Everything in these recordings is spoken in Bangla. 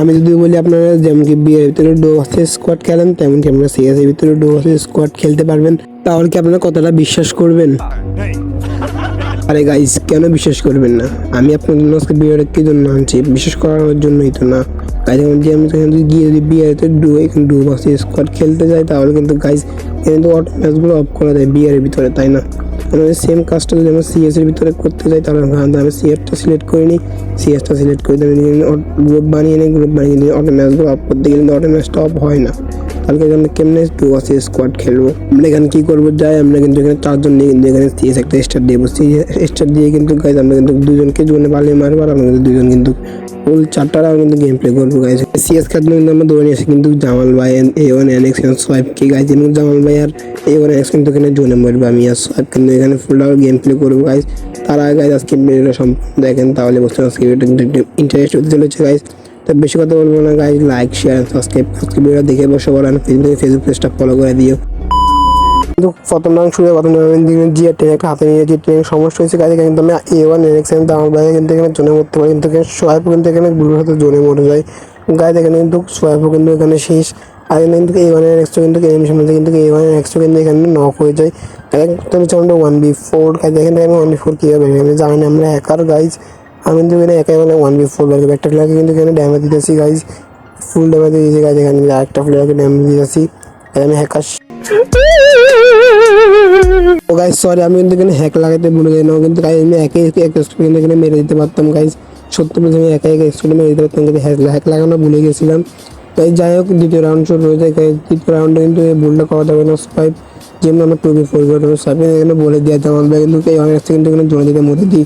আমি যদি বলি আপনারা যেমন কি বিয়ের ভিতরে ডো ভার্সেস স্কোয়াড খেলেন, তেমন কি আপনারা সিএস এর ভিতরে ডো ভার্সেস স্কোয়াড খেলতে পারবেন, তাহলে কি আপনারা কতটা বিশ্বাস করবেন? আরে গাইস, কেন বিশ্বাস করবেন না? আমি আপনার জন্য আজকে বিয়ের কি জন্য আনছি? বিশ্বাস করার জন্যই তো না গাইস। যে আমি এখানে গিয়ে যদি বিয়েতে ডো ভার্সেস স্কোয়াড খেলতে যাই, তাহলে কিন্তু গাইস কিন্তু অটো ম্যাচগুলো অফ করে দেয় বিয়ের ভিতরে, তাই না? আমাদের সেম কাজটা যদি আমরা সিএস এর ভিতরে করতে যাই, তাহলে আমি সিএসটা সিলেক্ট করে নিই, সিএসটা সিলেক্ট করে গ্রুপ বানিয়ে নিই, গ্রুপ বানিয়ে নিই, অটো ম্যাচগুলো অফ করতে গেলে কিন্তু অটো ম্যাচটা অফ হয় না। তাহলে এখানে কেমনে ডো ভার্সেস স্কোয়াড খেলবো? আমরা এখানে কী করবো, যাই আমরা কিন্তু এখানে 4 জন নিয়ে কিন্তু এখানে সিএস একটা স্টার দেবো। স্টার দিয়ে কিন্তু গাইজ আমরা কিন্তু 2জনকে জোনে পালিয়ে মারবো, আর আমরা কিন্তু 2জন কিন্তু ফুল 4টা রাউন্ড কিন্তু গেম প্লে করবো গাইজ। সিএস খেলতে কিন্তু আমরা দৌড়ে নিয়েছি কিন্তু জামাল ভাই, A1 NX সোয়াইপ কি গাইজ, এবং জামাল ভাই আর A1 NX কিন্তু এখানে জোনে মরবে, আমি আর সোয়াইপ কিন্তু এখানে ফুল রাউন্ড গেম প্লে করবো গাইজ। তার আগে গাইজ আজকে ভিডিওটা সম্পূর্ণ দেখেন, তাহলে বুঝতে পারছি ভিডিওটা কিন্তু ইন্টারেস্ট হতে চলেছে গাইজ। তো বেশি কথা বলবো না গাইজ, লাইক শেয়ার সাবস্ক্রাইব, আজকে ভিডিওটা দেখে বসে বলেন, ফেসবুক পেজটা ফলো করে দিও। কিন্তু প্রথম রাউন্ড শুরু প্রথম রাউন্ড জিয়া ট্রেন একটা হাতে নিয়ে যে ট্রেনের সমস্যা হয়েছে গাড়ি, কিন্তু আমি A1 NX আমার বাইরে কিন্তু এখানে জোনে মরতে পারি, কিন্তু এখানে সোয়াইপও কিন্তু এখানে গুলোর সাথে জোনে মরে যায় গাড়ি। এখানে কিন্তু সোয়াইপও কিন্তু এখানে শেষ, আর এখানে কিন্তু A1 NX কিন্তু এনিমেশন হচ্ছে, কিন্তু A1 NX কিন্তু এখানে নক হয়ে যায়। তুমি চাইলে 1v4 গাইজ, এখানে আমি 1v4 কীভাবে এখানে জানি না, আমরা হ্যাকার গাইজ। আমি কিন্তু এখানে একাই মানে 1v4 বের একটা প্লেয়ারকে কিন্তু এখানে ড্যামেজ দিতেছি গাইজ, ফুল ড্যামেজ দিয়েছি গাইজ। এখানে আরেকটা প্লেয়ারকে ড্যামেজ দিতেছি, আমি হ্যাকার। ও গাইজ সরি, আমি কিন্তু এখানে হ্যাক লাগাতে ভুলে যাই না, কিন্তু গাইজ আমি একে এক স্টুডেন্ট এখানে মেরে দিতে পারতাম গাইজ, সত্যি বলছি আমি একে এক স্টুডেন্ট মেরে দিতে পারতাম, কিন্তু হ্যাক লাগানো ভুলে গেছিলাম তাই। যাই হোক, দ্বিতীয় রাউন্ড শুরু হয়ে যায় গাইজ। দ্বিতীয় রাউন্ডে কিন্তু এই ভুলটা করা যাবে না, স্পাইপ যেমন আমরা 2v4 করবো সাইপে এখানে বলে দেওয়া জামাল ভাই কিন্তু এই অনেক কিন্তু এখানে জোনে দিতে মরে দিই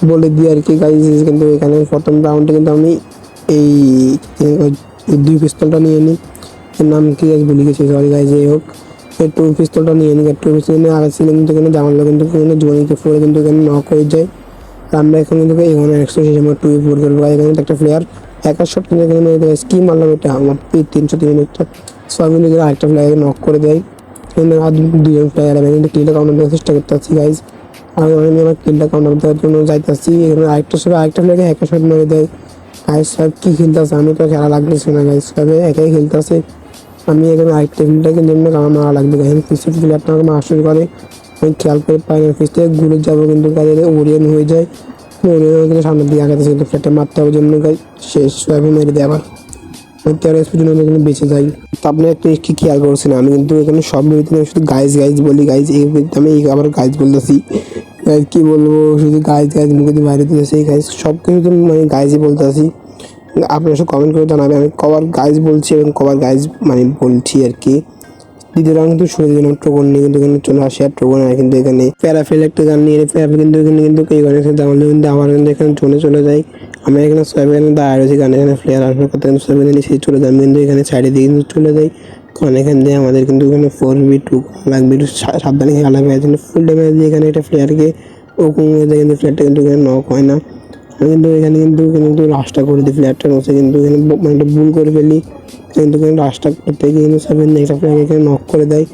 বলে দিই আর কি গাইজ। কিন্তু এখানে প্রথম রাউন্ডে কিন্তু আমি এই 2 পিস্তলটা নিয়ে নিই, এর নাম কি গাইজ ভুলে গেছি, সরি গাইজ। যাই হোক, এই 2 পিস্তলটা নিয়ে নিই, 2 পিস্তল নিয়ে আগে ছিল কিন্তু এখানে জামাল ভাই কিন্তু এখানে জোনিতে ফোরে কিন্তু এখানে নক হয়ে যায়। আর আমরা এখন কিন্তু এখানে 100 শেষে আমরা 2v4 করবো। এখানে একটা প্লেয়ার হ্যাকার শট কিন্তু এখানে মেরে দেয়, স্কি মারলাম এটা আমার 303 মিনিটটা, সো আমি কিন্তু আরেকটা প্লেয়ারকে নক করে দেয়। কিন্তু আর 2জন প্লেয়ার আমি কিন্তু কিলটা কাউন্টার দেওয়ার চেষ্টা করতেছি গাইজ, আমি আমার কিলটা কাউন্টার দেওয়ার জন্য যাইতেছি। এখানে আরেকটা প্লেয়ারকে হ্যাকার শট মেরে দেয়। গাইজ সব কী খেলতেছে, আমি তো খেলা লাগতেছে না গাইজ, সবে একাই খেলতেছে। আমি এখানে আরেকটা ফিল্ডটাকে জন্য আমার মারা লাগবে, এখানে পিসি প্লেয়ারটা আমাকে মারা শুরু করে, আমি খেয়াল করে পাই না, পিস থেকে ঘুরে যাবো কিন্তু গাড়ি ওরিয়ন হয়ে যায়। ওরিয়ন কিন্তু সামনের দিকে আগাতেছে, কিন্তু ফ্ল্যাটটা মারতে হবে জন্য গাই শেষ সবাই মেরে দেয় আবার। আমি 13 স্পিড জন্য এখানে বেঁচে যাই। তো আপনি একটু কি খেয়াল করছেন, আমি কিন্তু এখানে সব ভিডিওতে শুধু গাইজ বলি গাইজ, এই আমি আবার গাইজ বলতেছি, কি বলবো, শুধু গাইজ মুখে দিয়ে বাইরে দিতেছি, এই গাইজ সব কিছু তো মানে গাইজই বলতেছি। আপনারা সব কমেন্ট করে জানাবেন আমি কবার গাইজ বলছি এবং কবার গাইজ মানে বলছি আর কি। দ্বিতীয় রাউন্ড কিন্তু শুরু দিলাম টোকন নিয়ে, কিন্তু এখানে চলে আসে আর টোকন আর কিন্তু এখানে প্যারাফেল একটা গান নিয়ে প্যারাফেল কিন্তু এখানে কিন্তু এই গানের সাথে আমাদের কিন্তু আবার কিন্তু এখানে চলে যায়। আমরা এখানে সোয়াবেন দাঁড়িয়ে রয়েছি, গানে এখানে প্লেয়ার আসবে কথা কিন্তু সোয়াবেন নিচে চলে যায়, আমি কিন্তু এখানে সাইডে দিয়ে কিন্তু চলে যাই, কারণ এখান দিয়ে আমাদের কিন্তু এখানে 4v2 লাগবে, একটু সাবধানে খেলা লাগবে। কিন্তু ফুল ড্যামেজ দিয়ে এখানে একটা প্লেয়ারকে ও কমে যায়, কিন্তু প্লেয়ারটা কিন্তু এখানে নক হয় না। আমি কিন্তু এখানে কিন্তু রাশটা করে দিই প্লেয়ারটার মধ্যে, কিন্তু এখানে মানে একটা ভুল করে ফেলি, কিন্তু এখানে রাশটা করতে গিয়ে কিন্তু সেভেন একটা প্লেয়ার এখানে নক করে দেয়।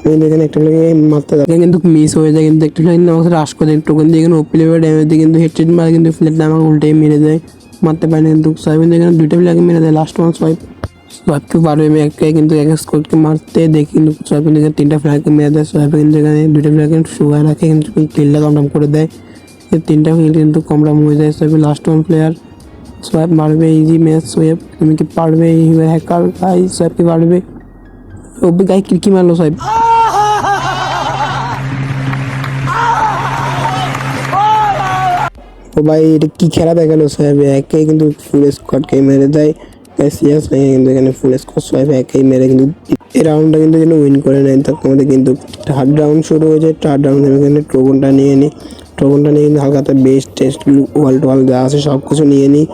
কিন্তু এখানে একটা প্লেয়ারকে মারতে যায় কিন্তু মিস হয়ে যায়, কিন্তু একটা প্লেয়ার আমাকে রাশ করে দেয় টোকেন দিয়ে, এখানে ওপি লেভেল ড্যামেজ দিয়ে কিন্তু হেডশট মারে, কিন্তু প্লেয়ারটা আমাকে উল্টে মেরে দেয়, মারতে পারে না। কিন্তু সোয়াবিন এখানে 2টা প্লেয়ারকে মেরে দেয়, লাস্ট ওয়ান সোয়াইপকে পারবে আমি একাই কিন্তু এক স্কোরকে মারতে দেখি, কিন্তু সোয়াবিন এখানে 3টা প্লেয়ারকে মেরে দেয়। সোয়াবিন কিন্তু এখানে 2টা প্লেয়ারকে শুয়ে রাখে, কিন্তু কিলটা কনফার্ম করে দেয়, 3টা কিল কিন্তু কনফার্ম হয়ে যায়। Soybean last one player, swipe মারবে ইজি ম্যাচ। সোয়াইপ তুমি কি পারবে, এই হ্যাকার ভাই সোয়াইপ কি পারবে, ওবি গাই কি মারলো সোয়াইপ। ও ভাই এটা কি খেলা দেখালো, সোয়াইপ একাই কিন্তু ফুল স্কোয়াডকে মেরে দেয়। সিএস ভাই কিন্তু এখানে ফুল স্কোয়াড সোয়াইপ একাই মেরে কিন্তু এই রাউন্ডটা কিন্তু উইন করে নেয়। তখন আমাদের কিন্তু থার্ড রাউন্ড শুরু হয়ে যায়। থার্ড রাউন্ডে এখানে টোকনটা নিয়ে নিই, টোকনটা নিয়ে কিন্তু হালকাতে বেস্ট টেস্ট ওয়াল যা আছে সব কিছু নিয়ে নিই।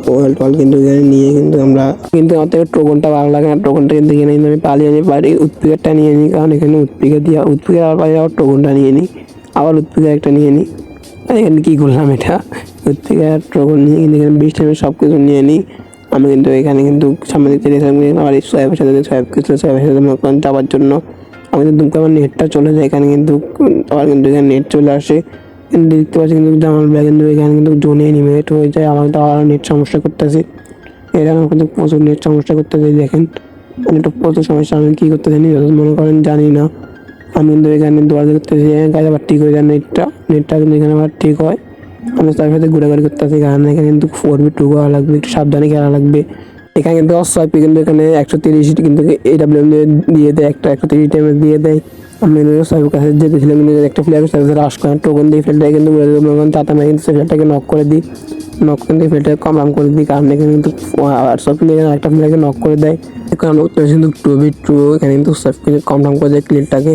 ওয়াল কিন্তু এখানে নিয়ে কিন্তু আমরা কিন্তু আমার থেকে টোকনটা ভালো লাগে না, টোকনটা কিন্তু এখানে আমি পালিয়ে নিই, পারি উৎপিকারটা নিয়ে নিই, কারণ এখানে উৎপিকা দিয়ে উৎপিকার আবার পারি, আবার টোকনটা নিয়ে নিই, আবার উৎপিকার একটা নিয়ে নিই। এখানে কী করলাম এটা, উৎপিকার টোকন নিয়ে কিন্তু এখানে বেস্ট আমি সব কিছু নিয়ে নিই। আমি কিন্তু এখানে কিন্তু সামনে দিকে আমার এই সোয়াইপের সাথে সোয়াইপের সাথে যাওয়ার জন্য আমি কিন্তু আমার নেটটা চলে যায় এখানে, কিন্তু আবার কিন্তু এখানে নেট চলে আসে, কিন্তু দেখতে পাচ্ছি কিন্তু জামাল ভাই কিন্তু এখানে কিন্তু জোনে এনিমেট হয়ে যায়, আমার তো আবার নেট সমস্যা করতেছি। এটা আমার কিন্তু প্রচুর নেট সমস্যা করতে যাই, দেখেন নেটটা প্রচুর সমস্যা। আমি কী করতে জানি মনে করেন জানি না। আমি কিন্তু এখানে দৌড়াতে করতেছি, গাছ আবার ঠিক হয়ে যায় নেটটা কিন্তু এখানে আবার ঠিক হয়। আমি তার সাথে ঘোরাঘুরি করতেছি, কারণ এখানে কিন্তু 4v2 করা লাগবে, একটু সাবধানে খেলা লাগবে। এখানে কিন্তু অসহায় কিন্তু এখানে 130 কিন্তু AWM দিয়ে দেয়, একটা 130 ড্যামেজ দিয়ে দেয়। আমি সাহেবের কাছে যেতেছিলাম, কিন্তু একটা প্লেয়ারের সাথে রাশ করে টোকন দিয়ে ফেলটাকে কিন্তু তাতে আমি কিন্তু ফেলটাকে নক করে দিই, নক করে দিয়ে ফেলটাকে কমপ্লিট করে দিই, কারণ এখানে কিন্তু সব প্লেয়ার একটা প্লেয়ারকে নক করে দেয়। কারণ কিন্তু 2v2 এখানে কিন্তু সাহেবকে কমপ্লিট করে দেয় ক্লিয়ারটাকে।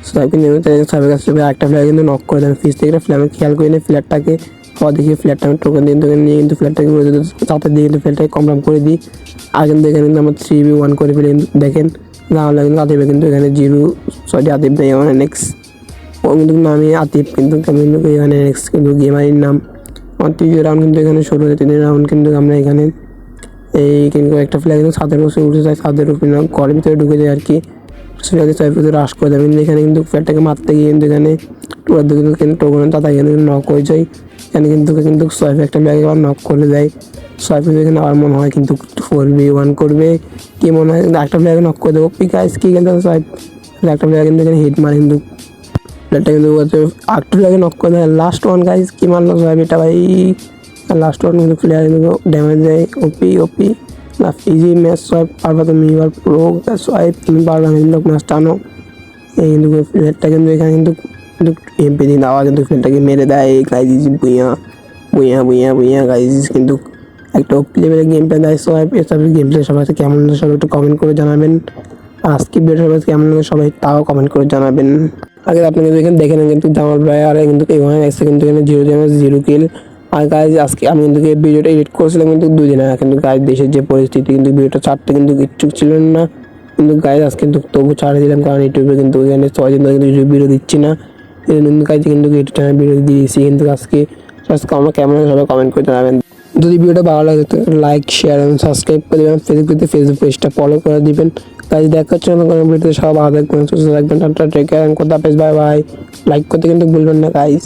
সাহেবকে নেমে সাহেবের কাছে একটা প্লেয়ার কিন্তু নক করে দেন, ফিস থেকে একটা ফ্ল্যামে খেয়াল করে নিয়ে ফ্ল্যাটটাকে পর দেখি ফ্ল্যাটটা আমি টোকেন দিয়ে নিয়ে কিন্তু ফ্ল্যাটটাকে চাপে দিয়ে কিন্তু ফ্ল্যাটটাকে কমপ্লিট করে দিই। আর কিন্তু এখানে কিন্তু আমার 3v1 করে ফেলে দেখেন গাঁওলা কিন্তু আতিফে কিন্তু এখানে আতিফ নেই, এখানে নেক্সট ও কিন্তু নামে আতিফ, কিন্তু আমি কিন্তু এখানে নেক্সট কিন্তু গেমারির নাম। আমার 3 রাউন্ড কিন্তু এখানে শুরু হয়েছে, 3 রাউন্ড কিন্তু আমরা এখানে এই কিন্তু একটা ফ্ল্যাগ কিন্তু ছাদের বসে উঠে যায়, ছাদের উপরে ঘরের ভিতরে ঢুকে যায় আর কি। ফ্ল্যাগে ছয় ভিতরে রাশ করে দেয়, কিন্তু এখানে কিন্তু ফ্ল্যাগটাকে মারতে গিয়ে কিন্তু এখানে টোকার দিকে কিন্তু টোকনের তাতা কিন্তু নক হয়ে যায়। এখানে কিন্তু ছয় একটা ব্যাগে আবার নক করে দেয়। ছয় এখানে আমার মনে হয় কিন্তু 4v1 করবে, কি মনে হয় একটা ব্যাগে নক করে দেবো গাইস। কি কিন্তু ছয় একটা ব্যাগে কিন্তু এখানে হিট মারে, কিন্তু প্লেয়ারটা কিন্তু আটটু ব্যাগে নক করে দেয়। লাস্ট ওয়ান গাইস, কি মারলো ছয় এটা ভাই, লাস্ট ওয়ান কিন্তু প্লেয়ার কিন্তু ড্যামেজ দেয়। ওপি ইজি ম্যাচ সোয়াইপ পারবা তুমি, এবার প্রো সোয়াইপ তুমি পারবা কিন্তু ম্যাচ টানো। এই কিন্তু প্লেয়ারটা কিন্তু এখানে কিন্তু এমপি দিন আওয়াজ কিন্তু প্লেয়ারটাকে মেরে দেয় গাইজ, বুইয়া গাইজ। কিন্তু একটা ওপি লেভেলের গেম প্লে দেয় সোয়াইপ। এসব গেম প্লে সবাই কেমন সবাই একটু কমেন্ট করে জানাবেন। আজকে ভিডিও সবাই কেমন লাগে সবাই তাও কমেন্ট করে জানাবেন। আগে আপনি কিন্তু এখানে দেখে নেন কিন্তু জামাল ভাই আর কিন্তু এখানে এসে কিন্তু এখানে 0 কিল। আর গাইজ আজকে আমি কিন্তু এই ভিডিওটা এডিট করেছিলাম কিন্তু 2 দিন আগে, কিন্তু গাইজ দেশের যে পরিস্থিতি কিন্তু ভিডিওটা ছাড়তে কিন্তু ইচ্ছুক ছিলেন না, কিন্তু গাইজ আজকে কিন্তু তবু ছাড়ে দিলাম, কারণ ইউটিউবে কিন্তু এখানে 6 দিন ধরে কিন্তু ভিডিও দিচ্ছি না। এই জন্য গাইজ কিন্তু ইউটিউব চ্যানেল ভিডিও দিয়েছি, কিন্তু আজকে আমার কেমন লাগে সবাই কমেন্ট করে জানাবেন। যদি ভিডিওটা ভালো লাগে তো লাইক শেয়ার এবং সাবস্ক্রাইব করে দেবেন, ফেসবুক পেজটা ফলো করে দিবেন। গাইজ দেখা হচ্ছে অন্য কোনো ভিডিওতে, সব ভালো থাকবেন, সুস্থ থাকবেন, টাটা টেক কেয়ার, কথা পেস, বাই বাই। লাইক করতে কিন্তু ভুলবেন না গাইজ।